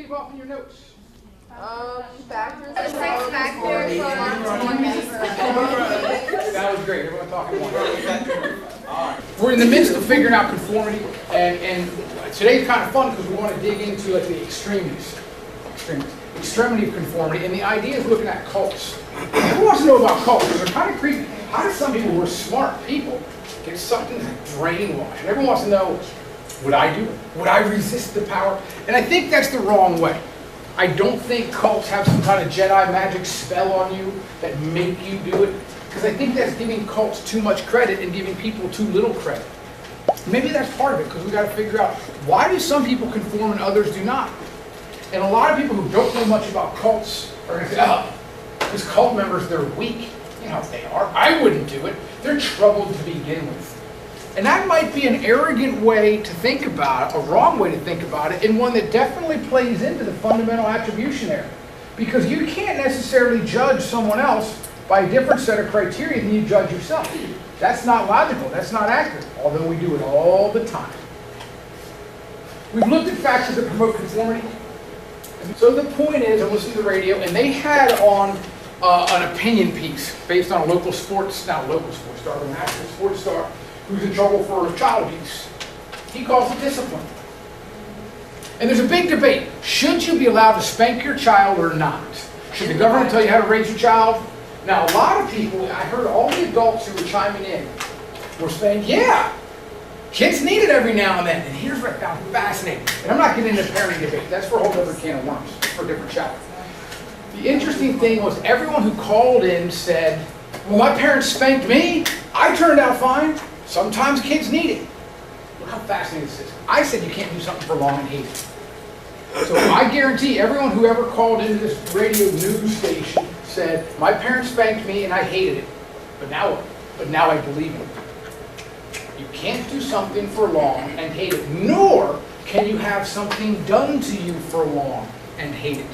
leave off in your notes? Factors. That was great. Everyone talking one. All right. We're in the midst of figuring out conformity, and today's kind of fun because we want to dig into the extremity of conformity, and the idea is looking at cults. Who wants to know about cults? Because they're kind of creepy. How do some people who are smart people get sucked into brainwash? And everyone wants to know, would I do it? Would I resist the power? And I think that's the wrong way. I don't think cults have some kind of Jedi magic spell on you that make you do it, because I think that's giving cults too much credit and giving people too little credit. Maybe that's part of it, because we've got to figure out, why do some people conform and others do not? And a lot of people who don't know much about cults are going to say, oh, these cult members, they're weak. You know what they are. I wouldn't do it. They're troubled to begin with. And that might be an arrogant way to think about it, a wrong way to think about it, and one that definitely plays into the fundamental attribution error. Because you can't necessarily judge someone else by a different set of criteria than you judge yourself. That's not logical. That's not accurate, although we do it all the time. We've looked at factors that promote conformity. So the point is, I listened to the radio, and they had on an opinion piece based on a local sports star, a national sports star, who's in trouble for child abuse. He calls it discipline. And there's a big debate. Should you be allowed to spank your child or not? Should the government tell you how to raise your child? Now, a lot of people, I heard all the adults who were chiming in were saying, yeah, kids need it every now and then. And here's what I found fascinating. And I'm not getting into parenting debate. That's for a whole other can of worms, for a different chapter. The interesting thing was everyone who called in said, well, my parents spanked me. I turned out fine. Sometimes kids need it. Look how fascinating this is. I said you can't do something for long and hate it. So I guarantee everyone who ever called into this radio news station said, my parents spanked me and I hated it. But now I believe it. You can't do something for long and hate it, nor can you have something done to you for long and hate it.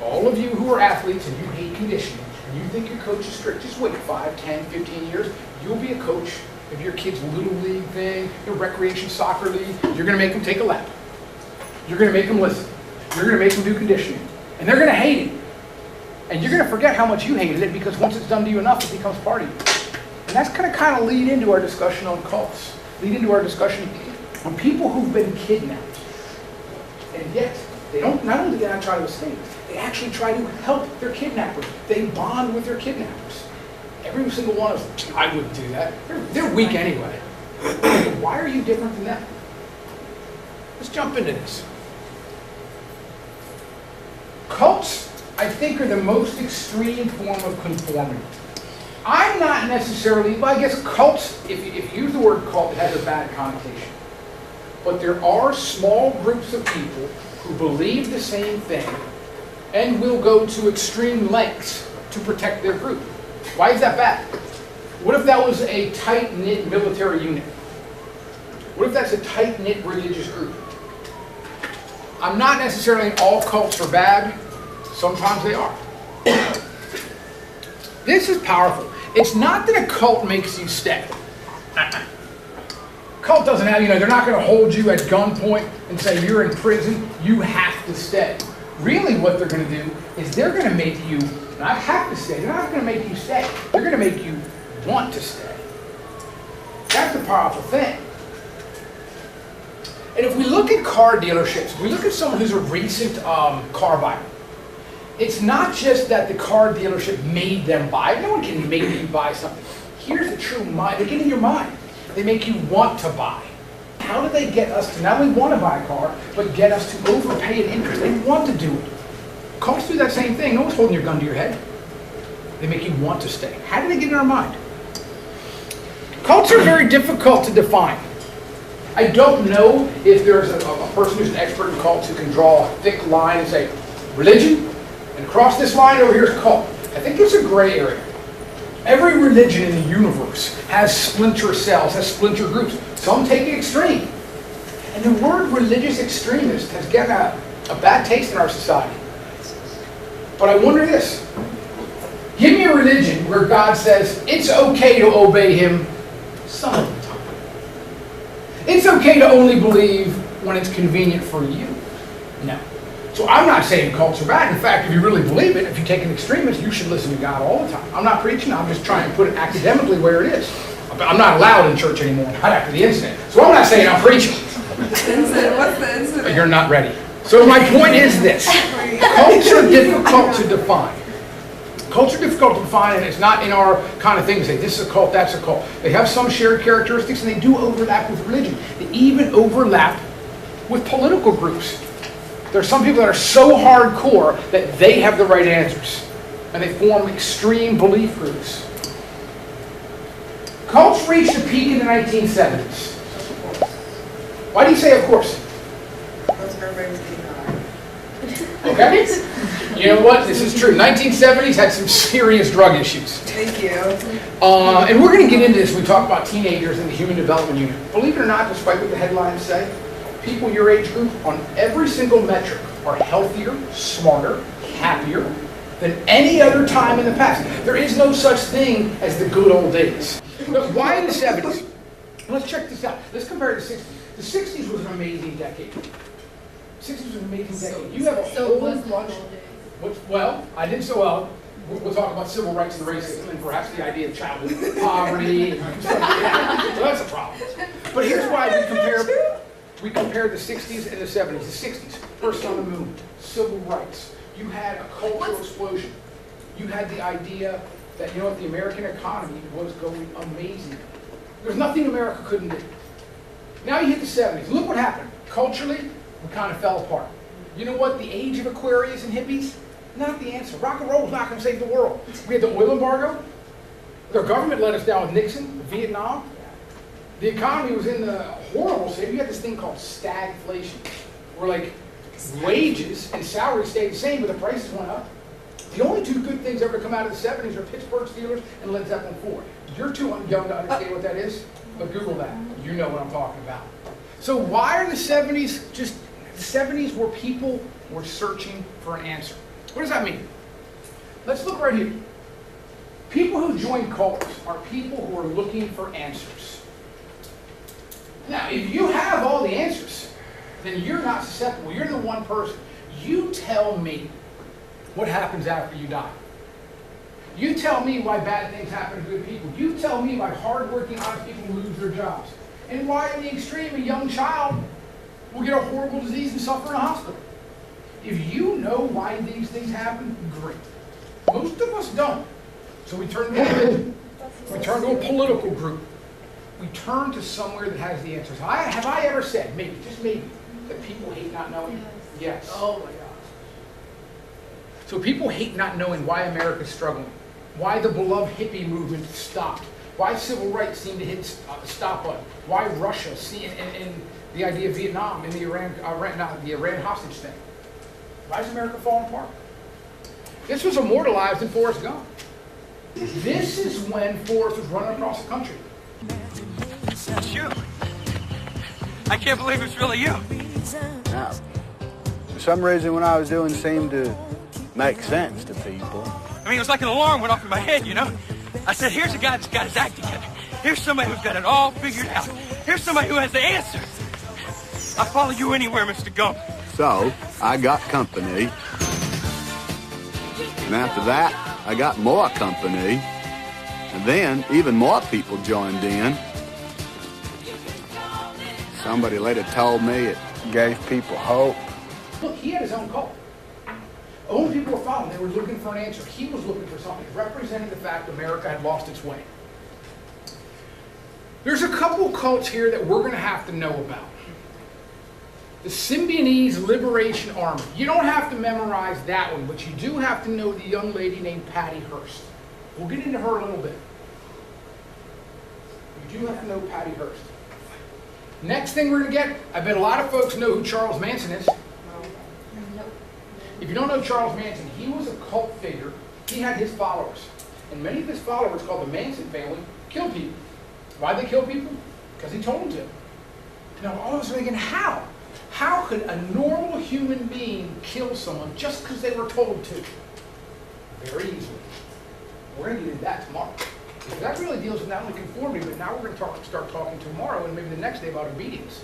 All of you who are athletes and you hate conditioning, and you think your coach is strict, just wait 5, 10, 15 years, you'll be a coach of your kid's little league thing, your recreation soccer league. You're going to make them take a lap. You're going to make them listen. You're going to make them do conditioning. And they're going to hate it. And you're going to forget how much you hated it, because once it's done to you enough, it becomes part of you. And that's going to kind of lead into our discussion on cults, lead into our discussion on people who've been kidnapped. And yet, they don't, not only do they not try to escape, they actually try to help their kidnappers. They bond with their kidnappers. Every single one of them, I wouldn't do that. They're weak anyway. Why are you different than them? Let's jump into this. Cults, I think, are the most extreme form of conformity. I'm not necessarily, well, I guess cults, if you use the word cult, it has a bad connotation. But there are small groups of people who believe the same thing and will go to extreme lengths to protect their group. Why is that bad? What if that was a tight-knit military unit? What if that's a tight-knit religious group? I'm not necessarily saying all cults are bad. Sometimes they are. This is powerful. It's not that a cult makes you stay. Cult doesn't have, they're not going to hold you at gunpoint and say you're in prison, you have to stay. Really what they're going to do is they're going to make you not have to stay. They're not going to make you stay. They're going to make you want to stay. That's the powerful thing. And if we look at car dealerships, we look at someone who's a recent car buyer. It's not just that the car dealership made them buy. No one can make you buy something. Here's the true mind. They get in your mind. They make you want to buy. How do they get us to not only want to buy a car, but get us to overpay an interest? They want to do it. Cults do that same thing. No one's holding your gun to your head. They make you want to stay. How do they get in our mind? Cults are very difficult to define. I don't know if there's a person who's an expert in cults who can draw a thick line and say, religion, and across this line over here is cult. I think there's a gray area. Every religion in the universe has splinter cells, has splinter groups. Some take it extreme. And the word religious extremist has gotten a bad taste in our society. But I wonder this. Give me a religion where God says it's okay to obey him some of the time. It's okay to only believe when it's convenient for you. No. So I'm not saying cults are bad. In fact, if you really believe it, if you take an extremist, you should listen to God all the time. I'm not preaching, I'm just trying to put it academically where it is. I'm not allowed in church anymore, not after the incident. So I'm not saying I'm preaching. What's the incident? You're not ready. So my point is this. Cults are difficult to define. Cults are difficult to define, and it's not in our kind of thing to say, this is a cult, that's a cult. They have some shared characteristics, and they do overlap with religion. They even overlap with political groups. There are some people that are so hardcore that they have the right answers, and they form extreme belief groups. Cults reached a peak in the 1970s. Why do you say of course? Because everybody was getting high. Okay? You know what? This is true. 1970s had some serious drug issues. Thank you. And we're going to get into this when we talk about teenagers in the Human Development Unit. Believe it or not, despite what the headlines say, people your age group on every single metric are healthier, smarter, happier than any other time in the past. There is no such thing as the good old days. Look, why in the 70s? Let's check this out. Let's compare the 60s. The 60s was an amazing decade. 60s was an amazing decade. You have a whole bunch. Well, I did so well. We'll talk about civil rights and racism and perhaps the idea of childhood poverty and stuff like that. So that's a problem. But here's why we compare the 60s and the 70s. The 60s, person on the moon, civil rights. You had a cultural explosion. You had the idea that, you know what, the American economy was going amazing. There's nothing America couldn't do. Now you hit the 70s. Look what happened. Culturally, we kind of fell apart. You know what? The age of Aquarius and hippies, not the answer. Rock and roll is not going to save the world. We had the oil embargo. Their government let us down with Nixon, Vietnam. The economy was in the horrible state. You had this thing called stagflation, where like wages and salaries stayed the same, but the prices went up. The only two good things ever to come out of the 70s are Pittsburgh Steelers and Led Zeppelin 4. You're too young to understand what that is, but Google that. You know what I'm talking about. So why are the 70s just... The 70s where people were searching for an answer. What does that mean? Let's look right here. People who join cults are people who are looking for answers. Now, if you have all the answers, then you're not susceptible. You're the one person. You tell me what happens after you die. You tell me why bad things happen to good people. You tell me why hardworking, honest people lose their jobs. And why, in the extreme, a young child will get a horrible disease and suffer in a hospital. If you know why these things happen, great. Most of us don't. So we turn to religion. We turn to a political group. We turn to somewhere that has the answers. Have I ever said, maybe, just maybe, that people hate not knowing? Yes. Oh my gosh. So people hate not knowing why America's struggling, why the beloved hippie movement stopped, why civil rights seemed to hit the stop button, why Russia, and the idea of Vietnam and the Iran hostage thing. Why is America falling apart? This was immortalized in Forrest Gump. This is when Forrest was running across the country. It's you. I can't believe it's really you. No. For some reason, what I was doing seemed to make sense to people. I mean, it was like an alarm went off in my head, you know? I said, here's a guy that's got his act together. Here's somebody who's got it all figured out. Here's somebody who has the answers. I'll follow you anywhere, Mr. Gump. So, I got company. And after that, I got more company. And then, even more people joined in. Somebody later told me it gave people hope. Look, he had his own cult. Only people were following. They were looking for an answer. He was looking for something, representing the fact America had lost its way. There's a couple cults here that we're going to have to know about. The Symbionese Liberation Army. You don't have to memorize that one, but you do have to know the young lady named Patty Hearst. We'll get into her a little bit. You do have to know Patty Hearst. Next thing we're going to get, I bet a lot of folks know who Charles Manson is. If you don't know Charles Manson, he was a cult figure. He had his followers. And many of his followers, called the Manson family, killed people. Why'd they kill people? Because he told them to. Now, all of us are thinking, how? How could a normal human being kill someone just because they were told to? Very easily. We're going to get into that tomorrow. Because that really deals with not only conformity, but now we're going to start talking tomorrow and maybe the next day about obedience.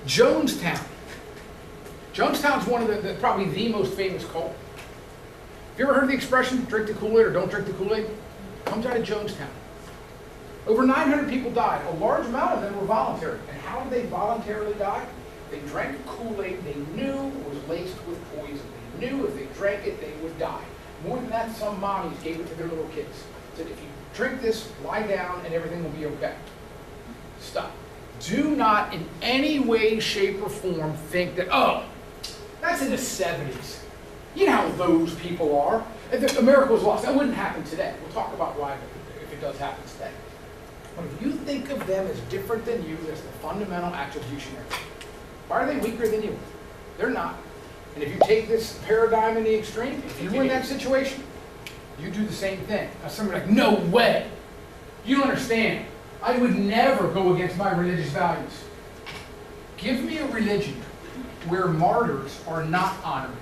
Jonestown. Jonestown's one of probably the most famous cult. Have you ever heard the expression, drink the Kool-Aid or don't drink the Kool-Aid? It comes out of Jonestown. Over 900 people died. A large amount of them were voluntary. And how did they voluntarily die? They drank Kool-Aid they knew was laced with poison. They knew if they drank it, they would die. More than that, some mommies gave it to their little kids. Said, if you drink this, lie down and everything will be okay. Stop. Do not in any way, shape, or form think that, oh, that's in the 70s. You know how those people are. If America was lost, that wouldn't happen today. We'll talk about why if it does happen today. But if you think of them as different than you, that's the fundamental attributionary. Why are they weaker than you? They're not. And if you take this paradigm in the extreme, if you were in that situation, you do the same thing. Now somebody like, no way. You don't understand. I would never go against my religious values. Give me a religion where martyrs are not honored.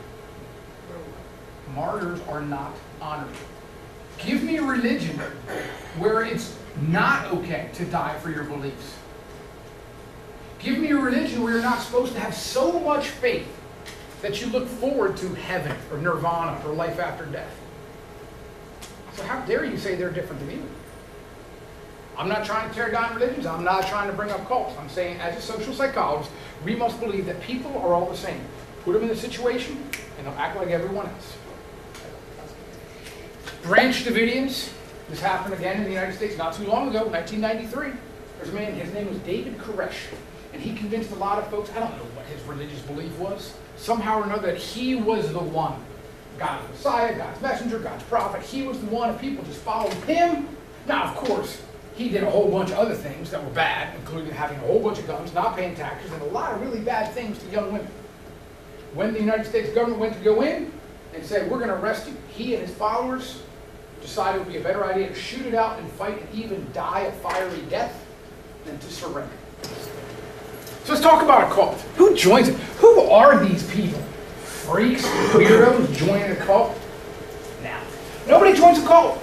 Martyrs are not honored. Give me a religion where it's not okay to die for your beliefs. Give me a religion where you're not supposed to have so much faith that you look forward to heaven or nirvana or life after death. So how dare you say they're different than you? I'm not trying to tear down religions. I'm not trying to bring up cults. I'm saying as a social psychologist, we must believe that people are all the same. Put them in a situation and they'll act like everyone else. Branch Davidians. This happened again in the United States not too long ago, 1993. There's a man, his name was David Koresh, and he convinced a lot of folks, I don't know what his religious belief was, somehow or another that he was the one. God's Messiah, God's messenger, God's prophet. He was the one, and people just followed him. Now, of course, he did a whole bunch of other things that were bad, including having a whole bunch of guns, not paying taxes, and a lot of really bad things to young women. When the United States government went to go in and say, we're going to arrest you, he and his followers decided it would be a better idea to shoot it out and fight and even die a fiery death than to surrender. So let's talk about a cult. Who joins it? Who are these people? Freaks, weirdos joining a cult? Now, nobody joins a cult.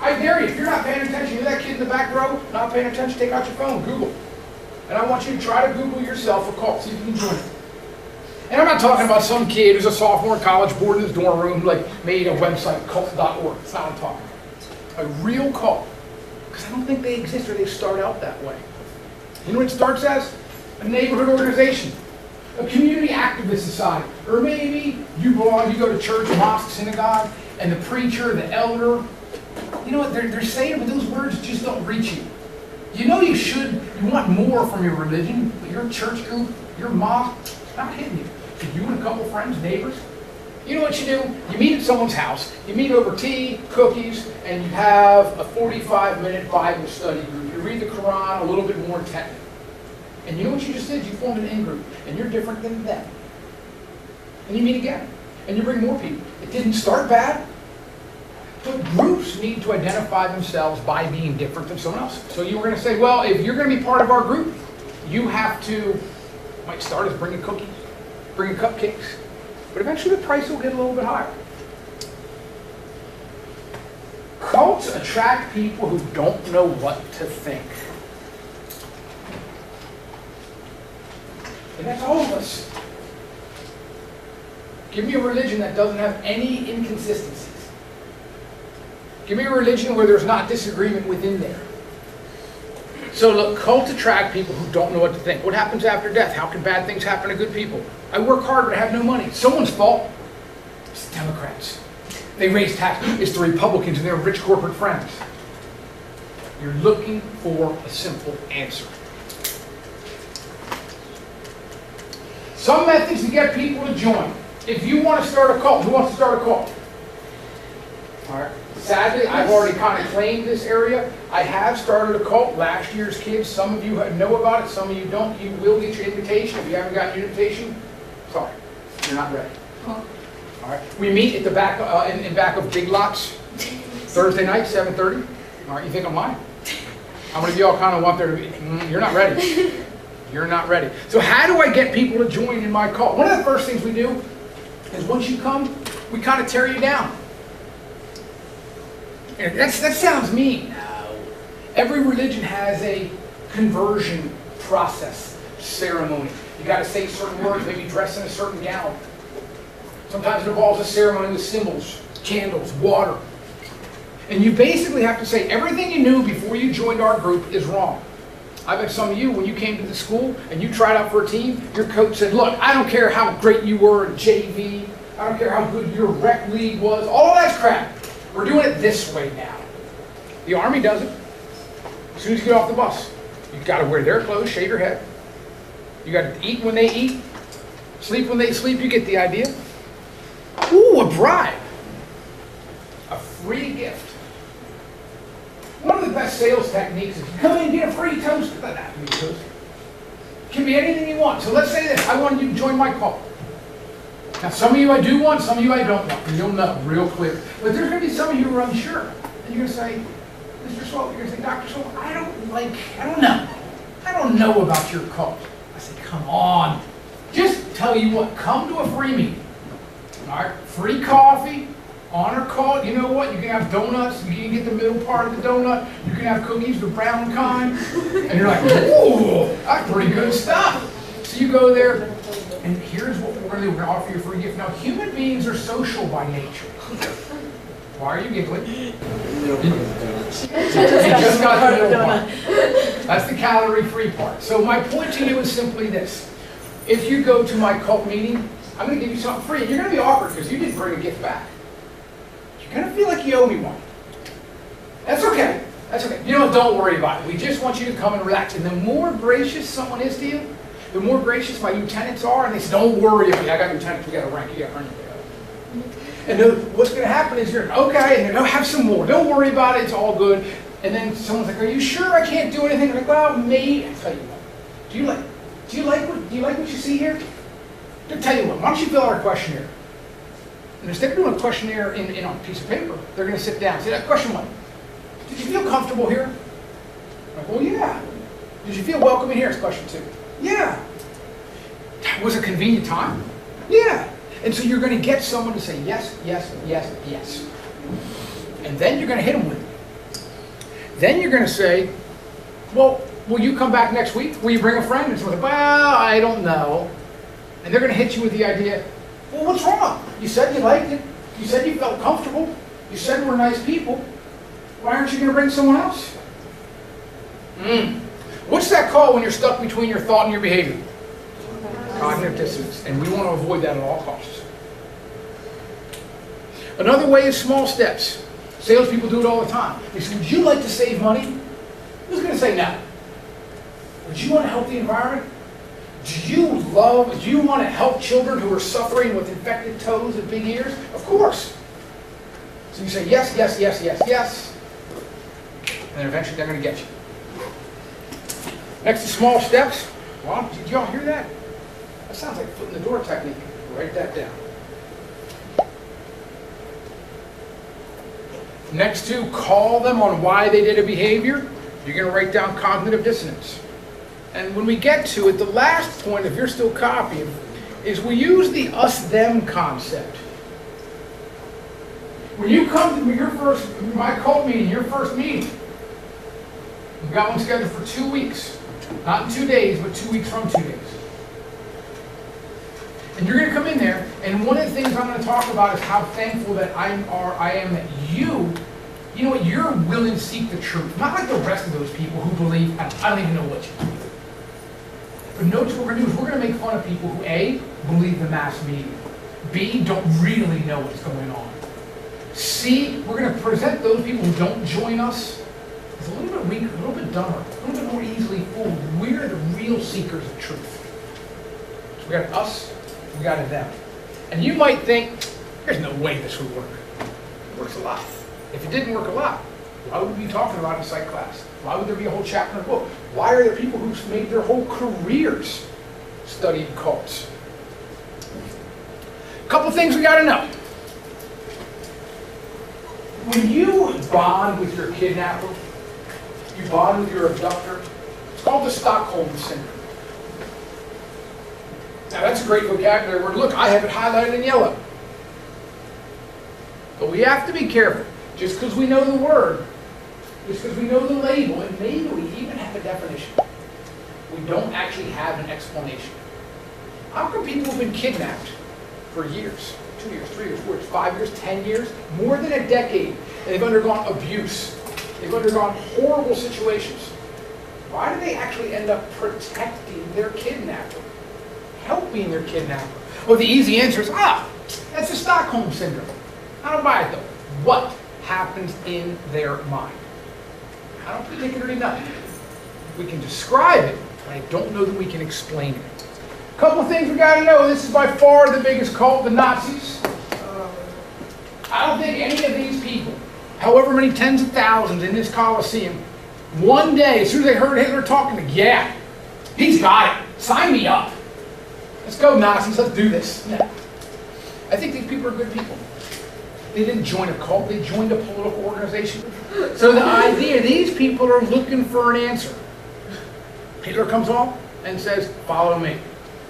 I dare you, if you're not paying attention, you're that kid in the back row, not paying attention, take out your phone, Google. And I want you to try to Google yourself a cult, see if you can join it. And I'm not talking about some kid who's a sophomore in college, bored in his dorm room, like made a website, cult.org. That's not what I'm talking about. A real cult. Because I don't think they exist or they start out that way. You know what it starts as? A neighborhood organization. A community activist society. Or maybe you go to church, mosque, synagogue, and the preacher, the elder, you know what they're saying, but those words just don't reach you. You know you want more from your religion, but your church group, your mosque, it's not hitting you. So you and a couple friends, neighbors, you know what you do? You meet at someone's house, you meet over tea, cookies, and you have a 45-minute Bible study group. You read the Quran a little bit more intently. And you know what you just did? You formed an in-group, and you're different than them. And you meet again, and you bring more people. It didn't start bad, but groups need to identify themselves by being different than someone else. So you were going to say, well, if you're going to be part of our group, you have to, might start as bringing cookies, bringing cupcakes, but eventually the price will get a little bit higher. Cults attract people who don't know what to think. And that's all of us. Give me a religion that doesn't have any inconsistencies. Give me a religion where there's not disagreement within there. So look, cults attract people who don't know what to think. What happens after death? How can bad things happen to good people? I work hard but I have no money. It's someone's fault. It's the Democrats. They raise taxes. It's the Republicans and their rich corporate friends. You're looking for a simple answer. Some methods to get people to join. If you want to start a cult, who wants to start a cult? All right. Sadly, I've already kind of claimed this area. I have started a cult. Last year's kids, some of you know about it, some of you don't. You will get your invitation. If you haven't gotten your invitation, sorry, you're not ready. All right. We meet at the back, in back of Big Lots, Thursday night, 7:30. All right. You think I'm lying? How many of y'all kind of want there to be? You're not ready. You're not ready. So how do I get people to join in my cult? One of the first things we do is once you come, we kind of tear you down. And that sounds mean. Every religion has a conversion process. ceremony. You got to say certain words, maybe dress in a certain gown. Sometimes it involves a ceremony with symbols, candles, water. And you basically have to say everything you knew before you joined our group is wrong. I bet some of you, when you came to the school and you tried out for a team, your coach said, look, I don't care how great you were in JV, I don't care how good your rec league was, all of that's crap. We're doing it this way now. The Army does it. As soon as you get off the bus, you've got to wear their clothes, shave your head. You got to eat when they eat, sleep when they sleep, you get the idea. Ooh, a bribe. A free gift. One of the best sales techniques is you come in and get a free toast. It doesn't have to be a toast. It can be anything you want. So let's say this. I want you to join my cult. Now, some of you I do want, some of you I don't want. You'll know real clear. But there's going to be some of you who are unsure. And you're going to say, Mr. Swope, you're going to say, Dr. Swope, I don't know. I don't know about your cult. I say, come on. Just tell you what, come to a free meeting. All right, free coffee, honor cult. You know what? You can have donuts. You can get the middle part of the donut. You can have cookies, the brown kind. And you're like, ooh, that's pretty good stuff. So you go there, and here's what we're going to do. We're going to offer you a free gift. Now, human beings are social by nature. Why are you giggling? You just got the middle part. That's the calorie-free part. So my point to you is simply this. If you go to my cult meeting, I'm going to give you something free. You're going to be awkward because you didn't bring a gift back. You're going to feel like you owe me one. That's okay. That's okay. You know what? Don't worry about it. We just want you to come and relax. And the more gracious someone is to you, the more gracious my lieutenants are. And they say, don't worry about me. I got lieutenants. We got a rank. You got to earn your way up. And what's going to happen is you're okay. And they'll have some more. Don't worry about it. It's all good. And then someone's like, are you sure I can't do anything? I'm like, well, maybe. I'll tell you what. Do you like what you see here? I'll tell you what, why don't you fill out a questionnaire? And instead of doing a questionnaire in on a piece of paper, they're going to sit down and say, question one, did you feel comfortable here? I'm like, well, yeah. Did you feel welcome in here? It's question two. Yeah. Was it a convenient time? Yeah. And so you're going to get someone to say yes, yes, yes, yes. And then you're going to hit them with it. Then you're going to say, well, will you come back next week? Will you bring a friend? And someone's like, well, I don't know. And they're going to hit you with the idea, well, what's wrong? You said you liked it. You said you felt comfortable. You said we're nice people. Why aren't you going to bring someone else? What's that called when you're stuck between your thought and your behavior? Cognitive dissonance. And we want to avoid that at all costs. Another way is small steps. Salespeople do it all the time. They say, would you like to save money? Who's going to say no? Would you want to help the environment? Do you want to help children who are suffering with infected toes and big ears? Of course. So you say yes, yes, yes, yes, yes. And then eventually they're going to get you. Next to small steps. Well, did y'all hear that? That sounds like foot in the door technique. Write that down. Next to call them on why they did a behavior, you're going to write down cognitive dissonance. And when we get to it, the last point, if you're still copying, is we use the us-them concept. When you come to my cult meeting, your first meeting, we've got one scheduled for 2 weeks. Not in 2 days, but 2 weeks from 2 days. And you're going to come in there, and one of the things I'm going to talk about is how thankful that I am that you know what, you're willing to seek the truth. Not like the rest of those people who believe, I don't even know what you believe. But notice what we're going to do is we're going to make fun of people who A, believe the mass media. B, don't really know what's going on. C, we're going to present those people who don't join us as a little bit weaker, a little bit dumber, a little bit more easily fooled. We're the real seekers of truth. So we got us, we got them. And you might think, there's no way this would work. It works a lot. If it didn't work a lot, why would we be talking about it in psych class? Why would there be a whole chapter in a book? Why are there people who've made their whole careers studying cults? A couple things we got to know. When you bond with your kidnapper, you bond with your abductor, it's called the Stockholm Syndrome. Now that's a great vocabulary word. Look, I have it highlighted in yellow. But we have to be careful. Just because we know the word, just because we know the label, and maybe we even have a definition. We don't actually have an explanation. How come people have been kidnapped for years, 2 years, 3 years, 4 years, 5 years, 10 years, more than a decade, and they've undergone abuse, they've undergone horrible situations? Why do they actually end up protecting their kidnapper, helping their kidnapper? Well, the easy answer is, that's the Stockholm Syndrome. I don't buy it though. What happens in their mind? I don't particularly know. We can describe it, but I don't know that we can explain it. A couple of things we got to know. This is by far the biggest cult, the Nazis. I don't think any of these people, however many tens of thousands in this Colosseum, one day, as soon as they heard Hitler talking, yeah, he's got it. Sign me up. Let's go, Nazis. Let's do this. No. I think these people are good people. They didn't join a cult. They joined a political organization. So the idea, these people are looking for an answer. Hitler comes along and says, follow me.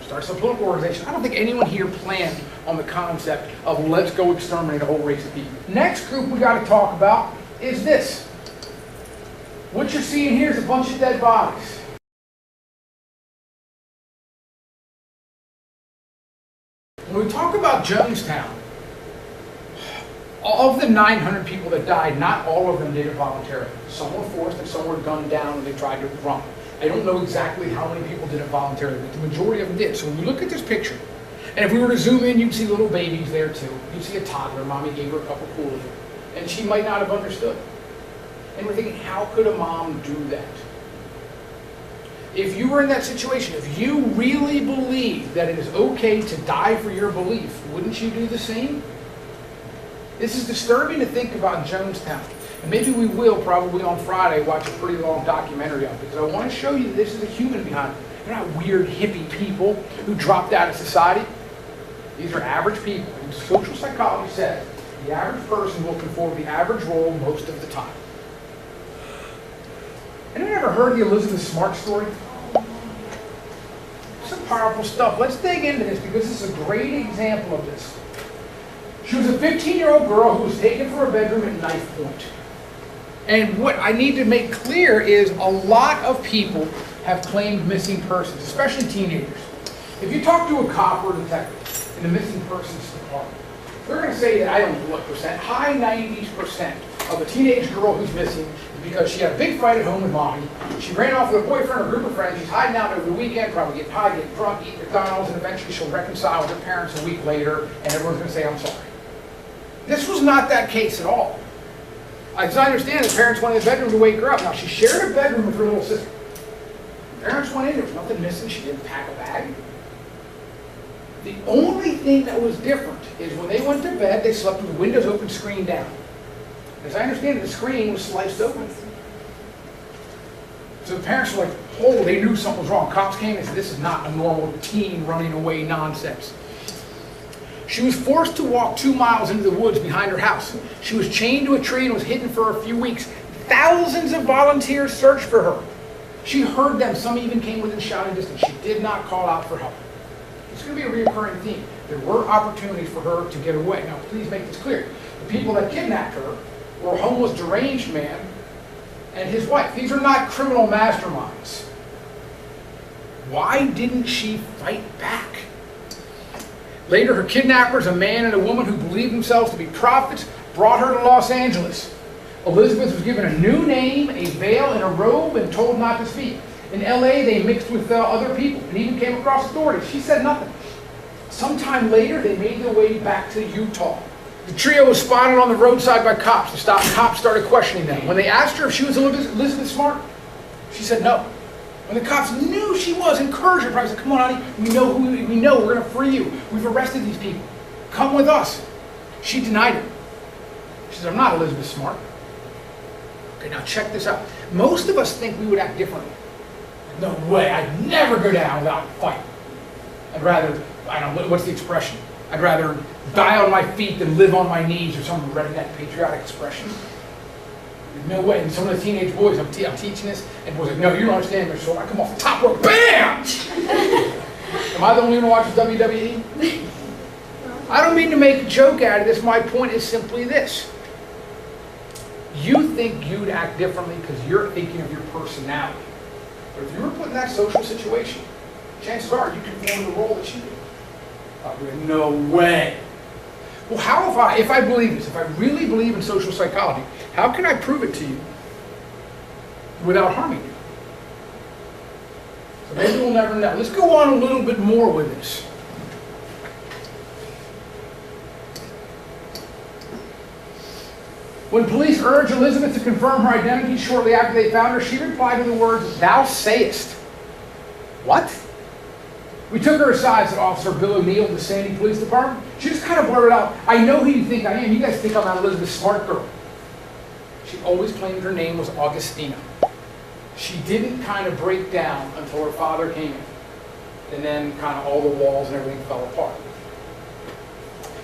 Starts a political organization. I don't think anyone here planned on the concept of let's go exterminate a whole race of people. Next group we got to talk about is this. What you're seeing here is a bunch of dead bodies. When we talk about Jonestown, of the 900 people that died, not all of them did it voluntarily. Some were forced and some were gunned down and they tried to run. I don't know exactly how many people did it voluntarily, but the majority of them did. So when you look at this picture, and if we were to zoom in, you'd see little babies there too. You'd see a toddler. Mommy gave her a cup of Kool-Aid. And she might not have understood. And we're thinking, how could a mom do that? If you were in that situation, if you really believe that it is okay to die for your belief, wouldn't you do the same? This is disturbing to think about Jonestown. And maybe we will probably on Friday watch a pretty long documentary of it, because I want to show you that this is a human behind it. They're not weird hippie people who dropped out of society. These are average people. And social psychology says the average person will conform the average role most of the time. Anyone ever heard the Elizabeth Smart story? Some powerful stuff. Let's dig into this because this is a great example of this. She was a 15-year-old girl who was taken from her bedroom at knife point. And what I need to make clear is a lot of people have claimed missing persons, especially teenagers. If you talk to a cop or a detective in the missing persons department, they're going to say that I don't know what percent, high 90% of a teenage girl who's missing is because she had a big fight at home with mommy. She ran off with a boyfriend or a group of friends. She's hiding out over the weekend, probably getting high, getting drunk, eating McDonald's, and eventually she'll reconcile with her parents a week later, and everyone's going to say, I'm sorry. This was not that case at all. As I understand, the parents went in the bedroom to wake her up. Now, she shared a bedroom with her little sister. The parents went in, there was nothing missing. She didn't pack a bag. The only thing that was different is when they went to bed, they slept with the windows open, screen down. As I understand it, the screen was sliced open. So the parents were like, oh, they knew something was wrong. Cops came and said, this is not a normal teen running away nonsense. She was forced to walk 2 miles into the woods behind her house. She was chained to a tree and was hidden for a few weeks. Thousands of volunteers searched for her. She heard them. Some even came within shouting distance. She did not call out for help. It's going to be a reoccurring theme. There were opportunities for her to get away. Now, please make this clear. The people that kidnapped her were a homeless, deranged man and his wife. These are not criminal masterminds. Why didn't she fight back? Later, her kidnappers, a man and a woman who believed themselves to be prophets, brought her to Los Angeles. Elizabeth was given a new name, a veil, and a robe, and told not to speak. In LA, they mixed with other people and even came across authorities. She said nothing. Sometime later, they made their way back to Utah. The trio was spotted on the roadside by cops. The cops started questioning them. When they asked her if she was Elizabeth Smart, she said no. When the cops knew she was, encouraged her, probably said, come on, honey, we know, we're going to free you. We've arrested these people. Come with us. She denied it. She said, I'm not Elizabeth Smart. Okay, now check this out. Most of us think we would act differently. No way, I'd never go down without a fight. I'd rather, I don't know, what's the expression? I'd rather die on my feet than live on my knees, or some redneck patriotic expression. No way. And some of the teenage boys, I'm teaching this, and boys are like, no, you don't understand this. So I come off the top rope, BAM! Am I the only one who watches WWE? I don't mean to make a joke out of this. My point is simply this. You think you'd act differently because you're thinking of your personality. But if you were put in that social situation, chances are you could form the role that she did. No way. Well, how if I believe this, if I really believe in social psychology, how can I prove it to you without harming you? So maybe we'll never know. Let's go on a little bit more with this. When police urged Elizabeth to confirm her identity shortly after they found her, she replied to the words, "Thou sayest." What? We took her aside, said Officer Bill O'Neill of the Sandy Police Department. She just kind of blurted out, "I know who you think I am. You guys think I'm not Elizabeth Smart Girl." She always claimed her name was Augustina. She didn't kind of break down until her father came in. And then kind of all the walls and everything fell apart.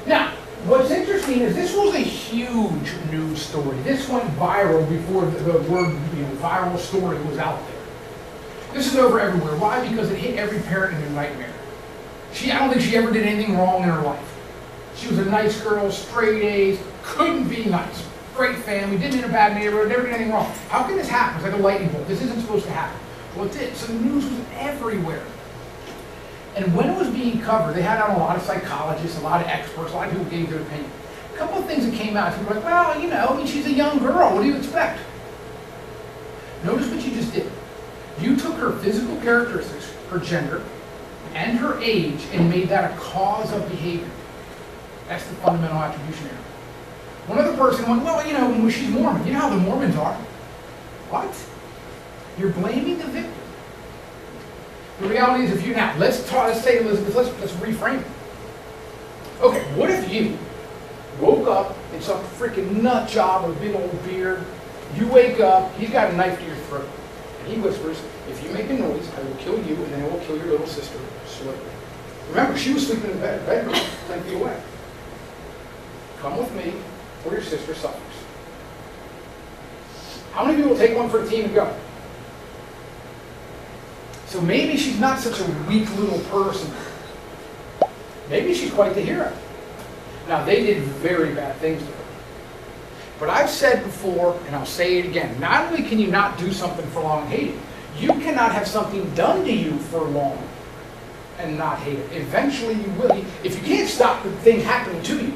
Now, what's interesting is this was a huge news story. This went viral before the word viral story was out there. This is over everywhere. Why? Because it hit every parent in their nightmare. I don't think she ever did anything wrong in her life. She was a nice girl, straight A's, couldn't be nice. Great family, didn't in a bad neighborhood, never did anything wrong. How can this happen? It's like a lightning bolt. This isn't supposed to happen. Well, it did. So the news was everywhere. And when it was being covered, they had out a lot of psychologists, a lot of experts, a lot of people gave their opinion. A couple of things that came out, people were like, well, she's a young girl. What do you expect? Notice what you just did. You took her physical characteristics, her gender, and her age, and made that a cause of behavior. That's the fundamental attribution error. One other person went, well, she's Mormon. You know how the Mormons are. What? You're blaming the victim. The reality is, let's say, Elizabeth, let's reframe it. Okay, what if you woke up in some freaking nut job with a big old beard, you wake up, he's got a knife to your throat, and he whispers, if you make a noise, I will kill you, and then I will kill your little sister slowly. Remember, she was sleeping in the bedroom 10 feet away. Come with me, or your sister suffers. How many people take one for the team and go? So maybe she's not such a weak little person. Maybe she's quite the hero. Now, they did very bad things to her. But I've said before, and I'll say it again, not only can you not do something for long and hate it, you cannot have something done to you for long and not hate it. Eventually you will. If you can't stop the thing happening to you,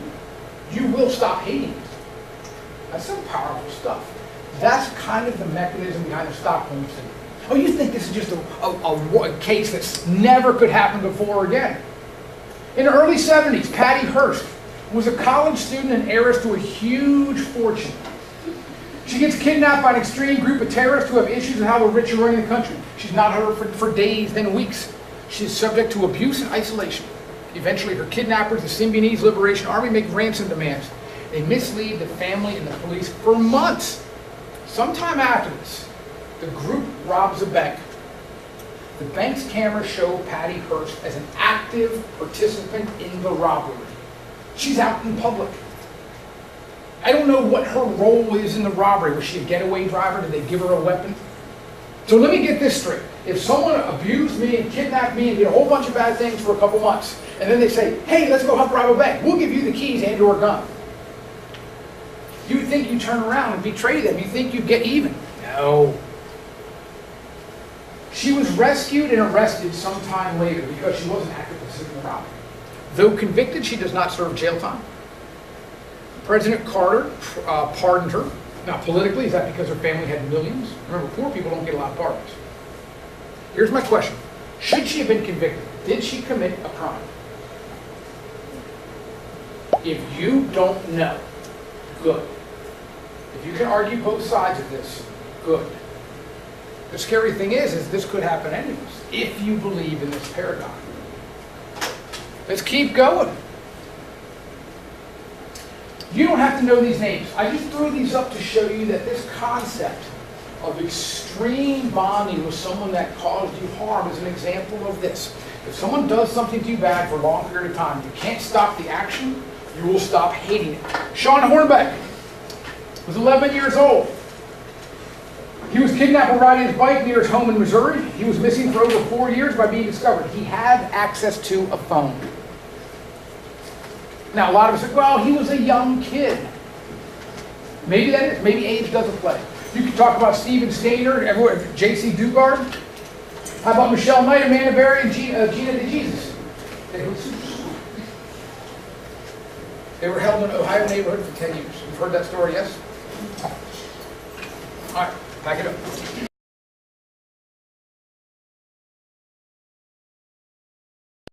you will stop hating it. That's some powerful stuff. That's kind of the mechanism behind the Stockholm syndrome. Oh, you think this is just a case that's never could happen before or again? In the early 70s, Patty Hearst was a college student and heiress to a huge fortune. She gets kidnapped by an extreme group of terrorists who have issues with how the rich are running the country. She's not heard for days, then weeks. She's subject to abuse and isolation. Eventually, her kidnappers, the Symbionese Liberation Army, make ransom demands. They mislead the family and the police for months. Sometime after this, the group robs a bank. The bank's cameras show Patty Hearst as an active participant in the robbery. She's out in public. I don't know what her role is in the robbery. Was she a getaway driver? Did they give her a weapon? So let me get this straight. If someone abused me and kidnapped me and did a whole bunch of bad things for a couple months, and then they say, hey, let's go help rob a bank. We'll give you the keys and or gun. You think you turn around and betray them. You think you get even. No. She was rescued and arrested sometime later because she wasn't actively in the robbery. Though convicted, she does not serve jail time. President Carter pardoned her. Now, politically, is that because her family had millions? Remember, poor people don't get a lot of pardons. Here's my question. Should she have been convicted? Did she commit a crime? If you don't know, good. If you can argue both sides of this, good. The scary thing is this could happen anyways, if you believe in this paradigm. Let's keep going. You don't have to know these names. I just threw these up to show you that this concept of extreme bonding with someone that caused you harm is an example of this. If someone does something to you bad for a long period of time, you can't stop the action, you will stop hating it. Sean Hornbeck was 11 years old. He was kidnapped while riding his bike near his home in Missouri. He was missing for over 4 years by being discovered. He had access to a phone. Now, a lot of us say, well, he was a young kid. Maybe that is. Maybe age doesn't play. You can talk about Steven Stainer, J.C. Dugard. How about Michelle Knight, Amanda Berry, and Gina DeJesus? They were held in an Ohio neighborhood for 10 years. You've heard that story, yes? All right, back it up.